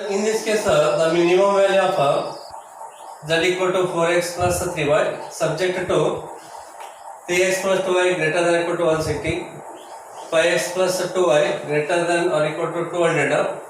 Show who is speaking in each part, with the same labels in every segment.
Speaker 1: in this case, the minimum value of z equal to 4x plus 3y subject to 3x plus 2y greater than or equal to 160, 5x plus 2y greater than or equal to 200,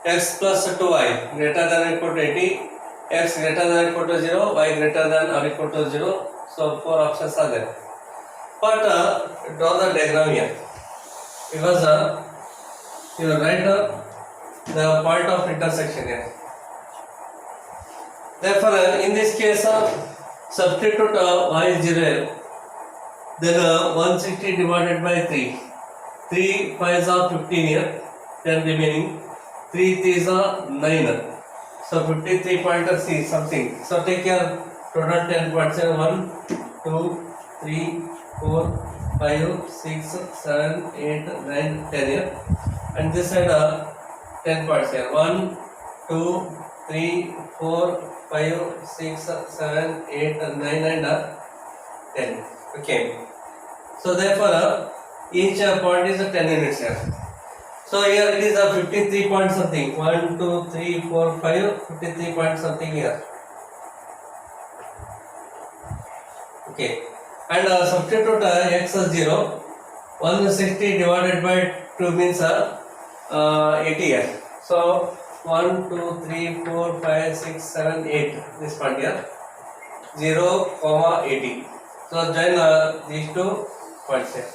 Speaker 1: x plus 2y greater than or equal to 80, x greater than or equal to 0, y greater than or equal to 0. So 4 options are there. But draw the diagram here, because you write the point of intersection here. Therefore, in this case, substitute y is 0 here. Then 160 divided by 3. 3 5s are 15 here. Then remaining 3 3s are 9. So 53.c something. So take care. Total 10 points here. 1, 2, 3, 4, 5, 6, 7, 8, 9, 10 here. And this side 10 points here. 1, 2, 3, 4, 5, 6, 7, 8, 9 and 10. Okay. So therefore each point is 10 units here. So here it is a 53 point something. 1, 2, 3, 4, 5, 53 point something here. Okay. And substitute x as 0. 160 divided by 2 means 80 here. So 1, 2, 3, 4, 5, 6, 7, 8. This point here. 0, 80. So join these 2 points here.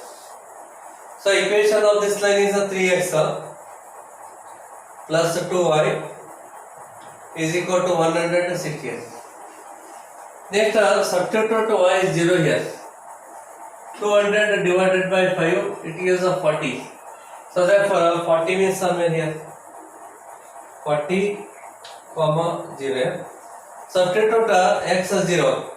Speaker 1: So equation of this line is 3x plus 2y is equal to 160. Next substitute y is 0 here. 200 divided by 5, it gives 40. So therefore 40 means somewhere here. 40, 0 here. Substitute x as 0.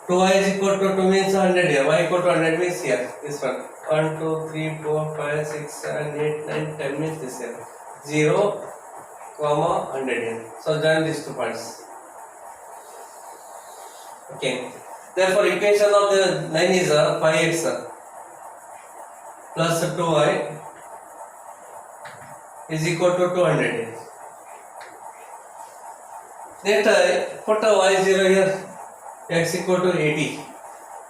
Speaker 1: 2y is equal to 2 means 100 here. Y equal to 100 means here. This one. 1, 2, 3, 4, 5, 6, 7, 8, 9, 10 means this here. 0, 100 here. So join these 2 points. Okay. Therefore equation of the line is 5x plus 2y is equal to 200 here. Next put y 0 here. X equal to 80.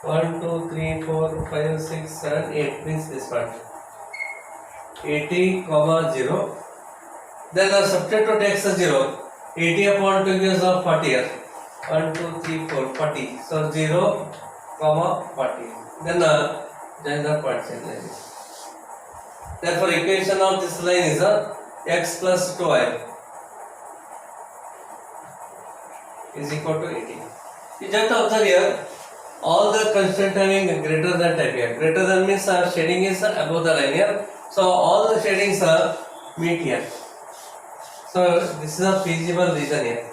Speaker 1: 1, 2, 3, 4, 5, 6, 7, 8 means this part. 80, 0. Then substitute x as 0. 80 upon 2 gives 40 here. 1, 2, 3, 4, 40. So 0, 40. Then join the points in line. Therefore equation of this line is x plus 2y is equal to 80. You just observe here, all the constant having greater than type here. Greater than means shading is above the line here. So all the shadings meet here. So this is a feasible region here.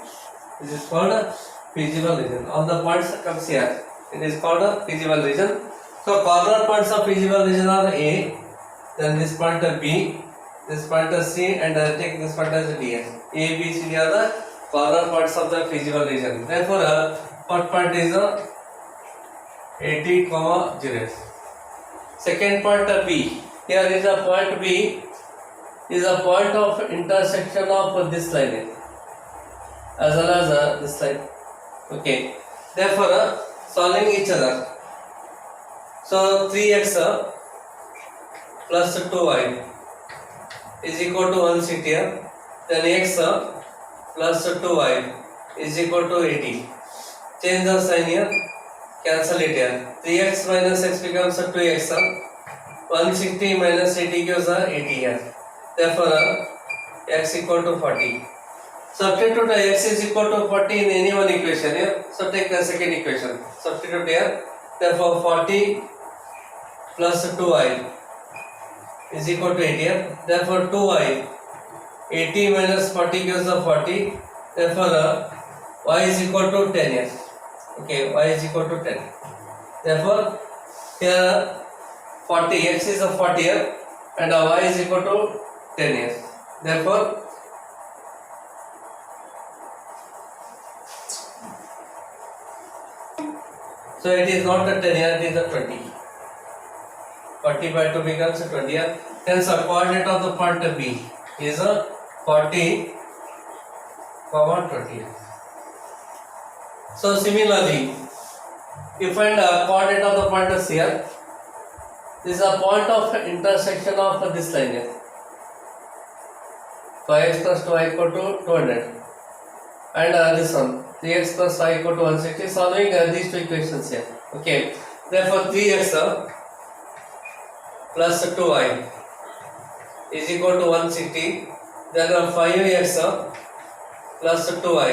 Speaker 1: This is called a feasible region. All the points comes here. It is called a feasible region. So corner points of feasible region are A, then this point B, this point C, and take this point as D. A, B, C, D are the corner points of the feasible region. Therefore first point is 80, 0. Second point B. Here is a point B is a point of intersection of this line as well as this line. Okay. Therefore solving each other. So 3x plus 2y is equal to 160 here. Then x plus 2y is equal to 80. Change the sign here. Cancel it here. 3x minus x becomes 2x. 160 minus 80 gives 80 here. Therefore x equal to 40. Substitute x is equal to 40 in any one equation here. So take the second equation. Substitute here. Therefore 40 plus 2y is equal to 80 here. Therefore 2y 80 minus 40 gives 40. Therefore y is equal to 10 here. Okay, y is equal to 10. Therefore here 40, x is 40 here and y is equal to 10 here. Therefore so it is not a 10 here, it is a 20. 40 by 2 becomes a 20 here. Hence the coordinate of the point B is a 40 comma 20. So similarly, you find a coordinate of the pointers here. This is a point of intersection of this line here. 5x plus 2y equal to 200, and this one 3x plus y equal to 160. Solving these two equations here. Okay. Therefore 3x plus 2y is equal to 160. Then 5x plus 2y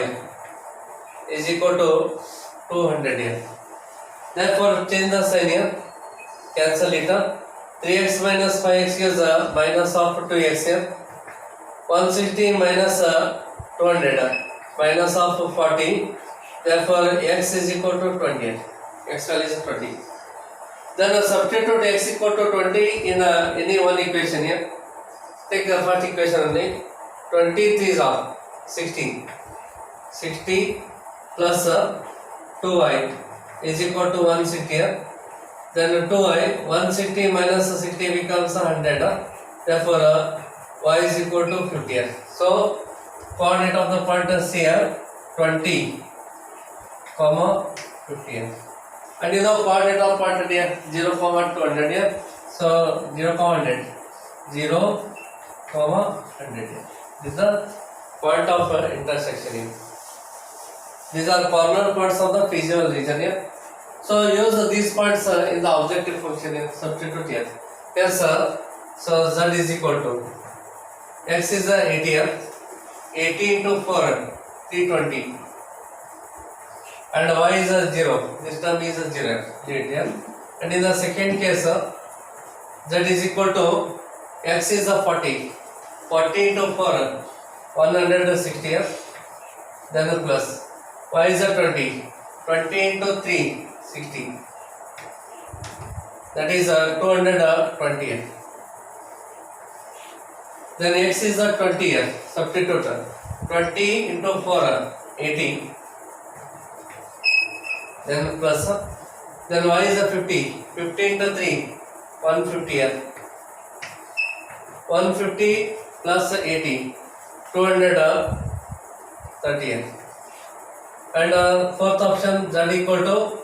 Speaker 1: is equal to 200 here. Therefore change the sign here. Cancel it. 3x minus 5x is minus of 2x here. 160 minus 200 minus of 40. Therefore x is equal to 20. X value is 20. Then substitute x equal to 20 in any one equation here. Take the first equation only. 20 3 is 60. 60 plus 2y is equal to 160 here. Then 2y, 160 minus 60 becomes 100. Therefore y is equal to 50 here. So coordinate of the pointers here 20, comma 50 here. And you know coordinate of pointer here 0, comma 200 here. So 0, comma 100. 0, comma 100 here. This is the point of intersection here. These are corner points of the feasible region here. So use these points in the objective function here. Substitute here. Yes, sir. So z is equal to x is 80 here. 80 into 4, 320. And y is 0. This term is 0. Here. And in the second case, z is equal to x is 40. 40 into 4, 160 here. Then plus. Y is 20. 20 into 3, 60. That is 220 here. Then x is 20 here. Substitute 20 into 4, 80. Then plus. Then y is 50. 50 into 3, 150 here. 150 plus 80, 230 here. And fourth option, z equal to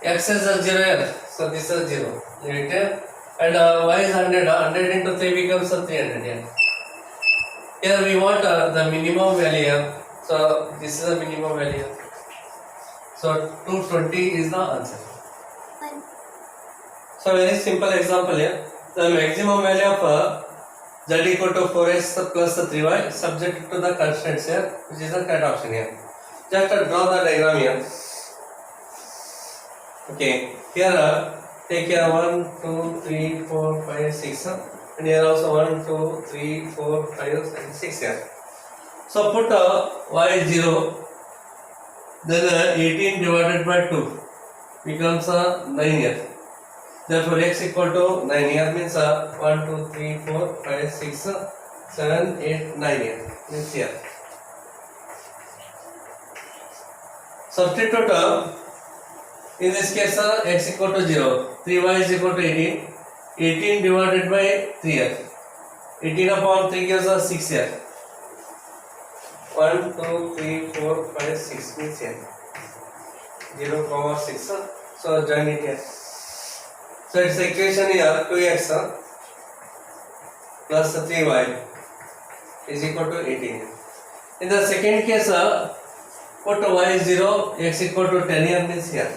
Speaker 1: x is 0 here. So this is 0. Leave it here. And y is 100. 100 into 3 becomes 300 here. Here we want the minimum value here. So this is the minimum value. So 220 is the answer. So very simple example here. The maximum value of z equal to 4x plus 3y subject to the constraints here, which is the correct option here. Just draw the diagram here. Okay. Here take here 1, 2, 3, 4, 5, 6. And here also 1, 2, 3, 4, 5, and 6 here. So put y 0. Then 18 divided by 2 becomes 9 here. Therefore x equal to 9 here means 1, 2, 3, 4, 5, 6, 7, 8, 9 here. Means here. Substitute in this case x equal to 0. 3y is equal to 18. 18 divided by 3 here. 18 upon 3 gives us 6 here. 1, 2, 3, 4, 5, 6 means here. 0, 6. So join it here. So its equation here 2x plus 3y is equal to 18. In the second case, put y is 0, x equal to 10 here means here.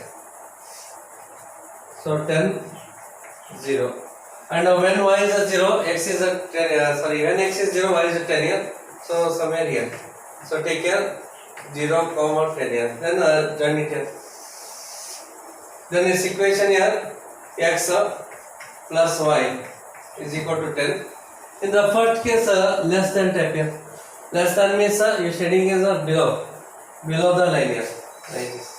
Speaker 1: So 10, 0. And when y is 0, x is 10 when x is 0, y is 10 here. So somewhere here. So take here 0, 10 here. Then join it here. Then this equation here x plus y is equal to 10. In the first case, less than type here. Less than means your shading is below the line here, like this.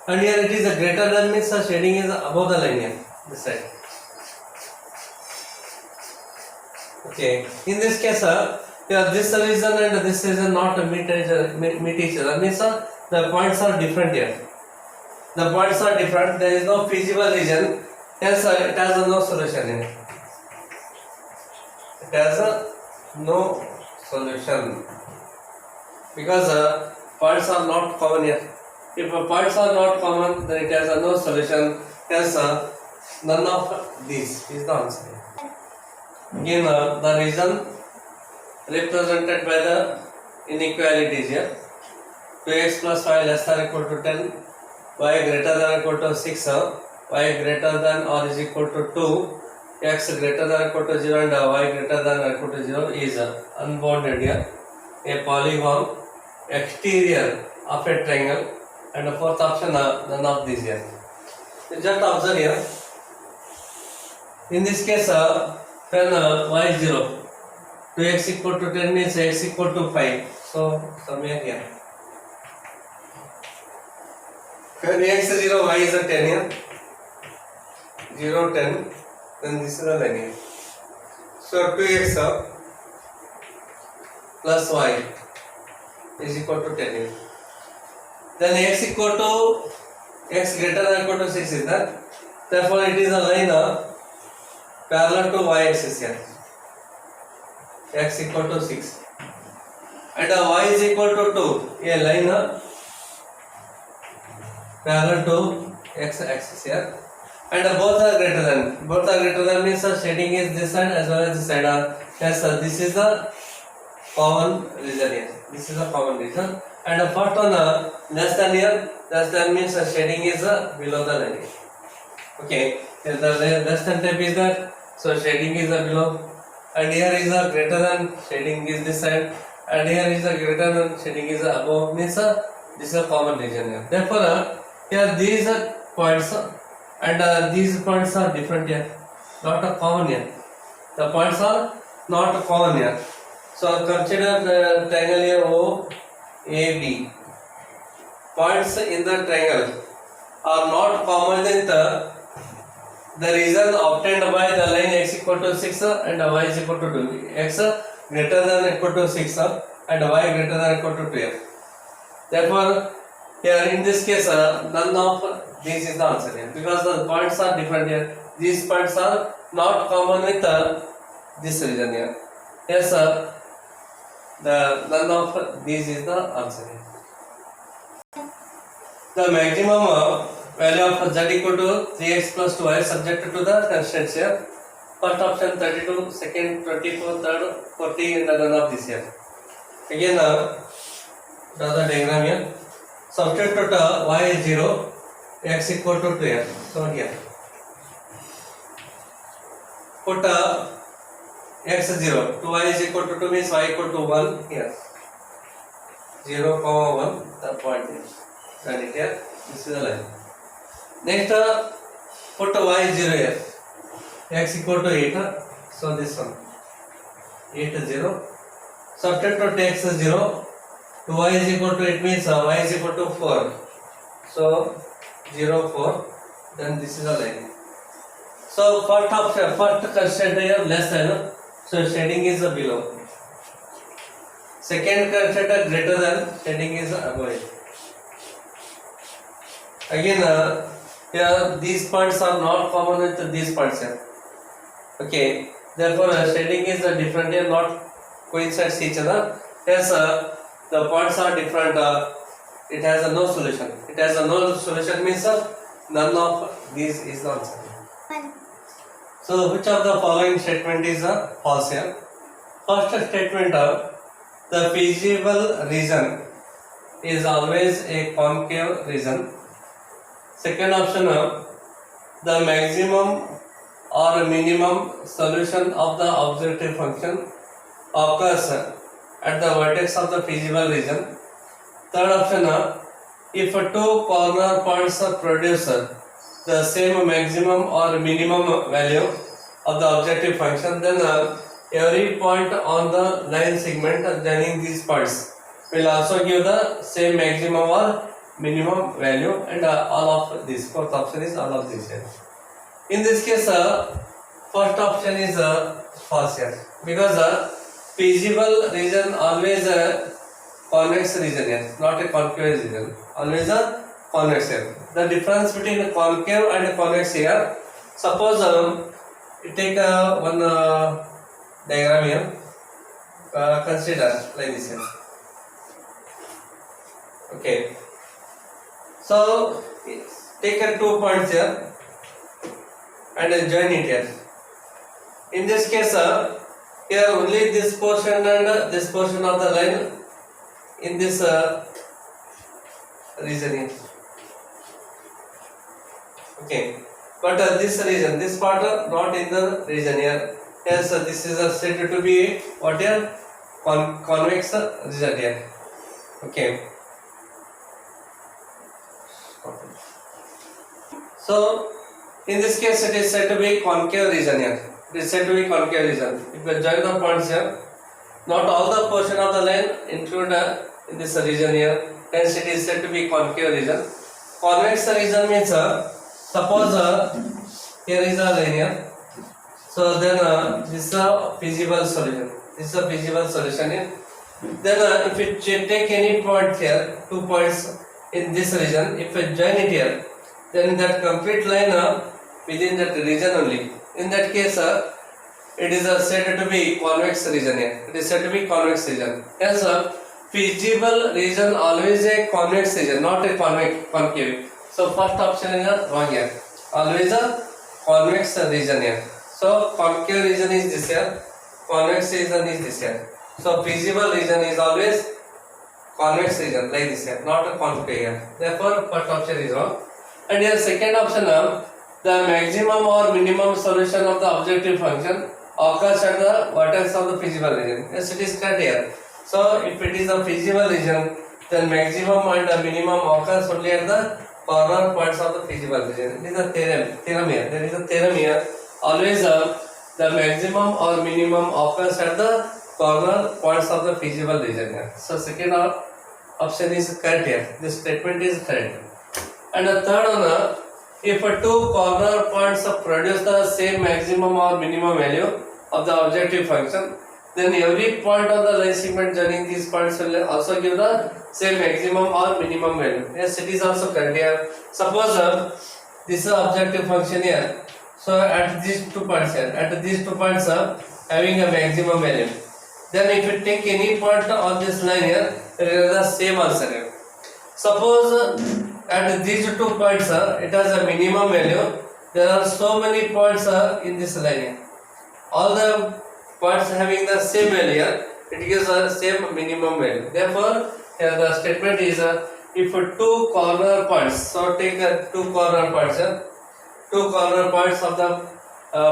Speaker 1: And here it is greater than means shading is above the line here, this side. Okay. In this case, this region and this region not meet each other. Means the points are different here. The points are different. There is no feasible region. Hence, it has no solution in it. It has no solution because points are not common here. If points are not common, then it has a no solution. Hence, none of these is the answer. Again, the reason represented by the inequalities here: 2x plus 5 less than or equal to 10, y greater than or equal to 6, y greater than or is equal to 2, x greater than or equal to 0 and y greater than or equal to 0 is unbounded here. A polygon exterior of a triangle, and the fourth option none of these here. So just observe here. In this case, when y is 0, 2x equal to 10 means x equal to 5. So somewhere here. When x is 0, y is a 10 here. 0, 10. Then this is the line here. So 2x plus y is equal to 10 here. Then x equal to x greater than or equal to 6 is that. Therefore, it is a line parallel to y axis here. X equal to 6. And y is equal to 2. A line parallel to x axis here. And both are greater than. Both are greater than means shading is this side as well as this side. Yes, this is the common region here. This is a common region. And the first one less than here. Less than means shading is below the line. Okay. Here the less than type is that. So shading is below. And here is a greater than, shading is this side. And here is a greater than, shading is above. Means this is a common region here. Therefore, here these points and these points are different here. Not a common here. The points are not common here. So consider the triangle here O A B. Points in the triangle are not common with the region obtained by the line x equal to 6 and y is equal to 2. X greater than equal to 6 and y greater than equal to 12. Therefore, here in this case, none of these is the answer here because the points are different here. These points are not common with this region here. Yes, the none of these is the answer here. The maximum value of z equal to 3x plus 2y subject to the constraints here. First option 32, second 24, third 40 and none of this here. Again, draw the diagram here. Substitute y is 0, x equal to 2 here. So here. Put x 0, 2y is equal to 2 means y equal to 1 here. 0, 1, the point is. Write it here. This is the line. Next, put y 0 here. X equal to 8. So this one. 8, 0. Substitute x 0. 2y is equal to 8 means y is equal to 4. So 0, 4. Then this is the line. So first option, first constraint here less than. So shading is below. Second constraint greater than. Shading is above it. Again, here these points are not common with these points here. Okay. Therefore, shading is different here, not coincides each other. Yes, the points are different. It has no solution. It has no solution means none of these is the answer. So, which of the following statement is false here? First statement: the feasible region is always a concave region. Second option, the maximum or minimum solution of the objective function occurs at the vertex of the feasible region. Third option, if two corner points produce the same maximum or minimum value of the objective function, then every point on the line segment joining these points will also give the same maximum or minimum value, and all of this. Fourth option is all of these here. In this case, first option is false here because feasible region always convex region here, not a concave region. Always a convex here. The difference between concave and convex here. Suppose you take one diagram here. consider like this here. Okay, so take 2 points here and join it here. In this case, here only this portion and this portion of the line in this region here. Okay, but this region, this part not in the region here. Yes, this is said to be what here? Convex region here. Okay. So in this case, it is said to be concave region here. It is said to be concave region. If you join the points here, not all the portion of the line include in this region here. Hence, it is said to be concave region. Convex region means suppose here is a line here. So then this is a feasible solution. This is a feasible solution here. Then if you take any point here, 2 points in this region, if you join it here, then that complete line within that region only. In that case, it is said to be convex region here. It is said to be convex region. Hence, feasible region always a convex region, not a concave. So first option is wrong here. Always a convex region here. So concave region is this here. Convex region is this here. So feasible region is always convex region like this here, not a concave here. Therefore, first option is wrong. And here second option, the maximum or minimum solution of the objective function occurs at the vertex of the feasible region. Yes, it is correct here. So if it is a feasible region, then maximum and minimum occurs only at the corner points of the feasible region. It is a theorem here. There is a theorem here. Always the maximum or minimum occurs at the corner points of the feasible region here. So second option is correct here. This statement is correct. And the third one, if 2 corner points produce the same maximum or minimum value of the objective function, then every point of the line segment joining these points will also give the same maximum or minimum value. Yes, it is also correct here. Suppose this is objective function here. So at these 2 points here, at these 2 points having a maximum value. Then if you take any point on this line here, it is the same answer here. Suppose at these 2 points it has a minimum value. There are so many points in this line here. All the points having the same value here, it gives the same minimum value. Therefore, here the statement is if 2 corner points, so take 2 corner points here. 2 corner points of the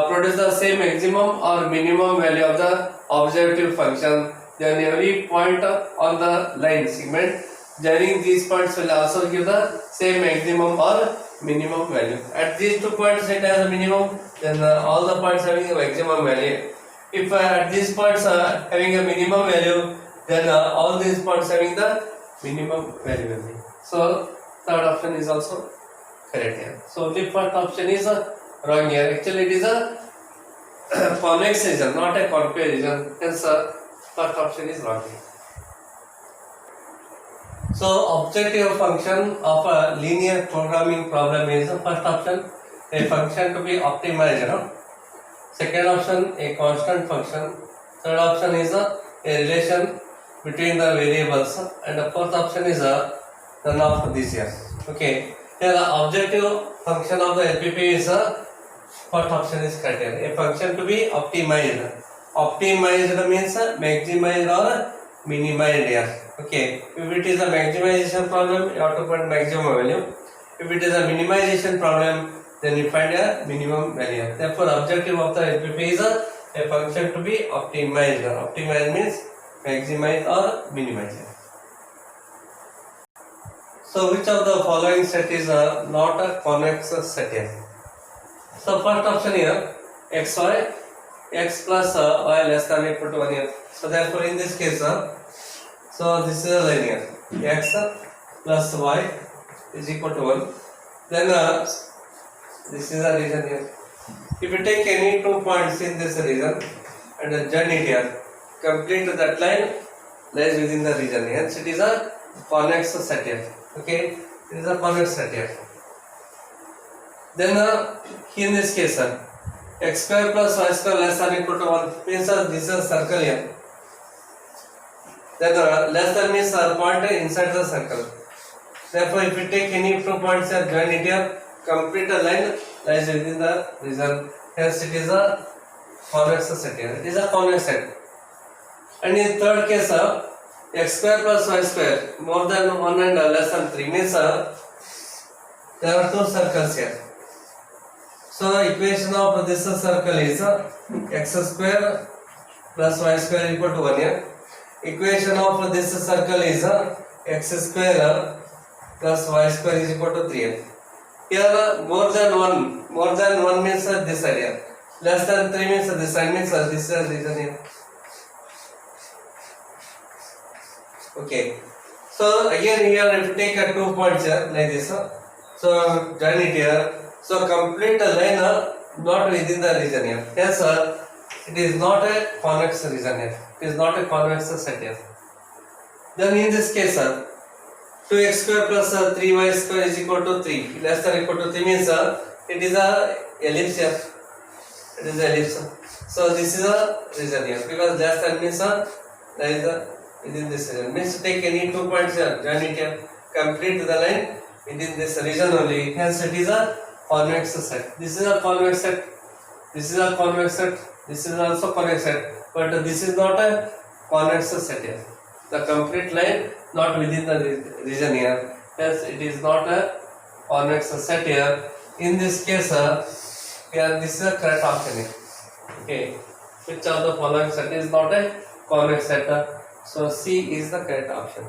Speaker 1: produce the same maximum or minimum value of the objective function, then every point on the line segment joining these points will also give the same maximum or minimum value. At these 2 points it has a minimum, then all the points having a maximum value. If at these points having a minimum value, then all these points having the minimum value only. So third option is also correct here. So the first option is wrong here. Actually it is a convex region, not a concave region. Hence first option is wrong here. So objective function of a linear programming problem is first option a function to be optimized. Second option a constant function. Third option is a relation between the variables, and the fourth option is none of these here. Okay. Here the objective function of the LPP is first option is correct here. A function to be optimized. Optimized means maximized or minimized here. Okay. If it is a maximization problem, you have to find maximum value. If it is a minimization problem, then you find a minimum value. Therefore, objective of the LPP is a function to be optimized. Optimized means maximize or minimize. So, which of the following set is not a convex set here? So, first option here, xy, x plus y less than or equal to 1 here. So, therefore, in this case, so this is a line here, x plus y is equal to 1. Then this is a region here. If you take any 2 points in this region and join it here, complete that line lies within the region. Hence, it is a convex set here. Okay, it is a convex set here. Then in this case, x square plus y square less than or equal to 1 means this is a circle here. Then less than means point inside the circle. Therefore, if you take any 2 points here, join it here, complete a line lies within the region. Hence, it is a convex set here. It is a convex set. And in third case, x square plus y square more than 1 and less than 3 means there are 2 circles here. So, equation of this circle is x square plus y square equal to 1 here. Equation of this circle is x square plus y square is equal to 3. Here more than 1 means this side here. Less than 3 means this side means this is region here. Okay. So again here if you take 2 points here like this. So join it here. So complete a line not within the region here. Yes it is not a convex region here. It is not a convex set here. Then in this case 2x square plus 3y square is equal to 3. Less than equal to 3 means it is a ellipse here. It is a ellipse. So this is a region here because less than means there is a within this region. Means to take any 2 points here, join it here, complete the line within this region only. Hence it is a convex set. This is a convex set. This is a convex set. This is also convex set. But this is not a convex set here. The complete line not within the region here. Hence it is not a convex set here. In this case, here this is a correct option here. Okay. Which of the following set is not a convex set? So C is the correct option.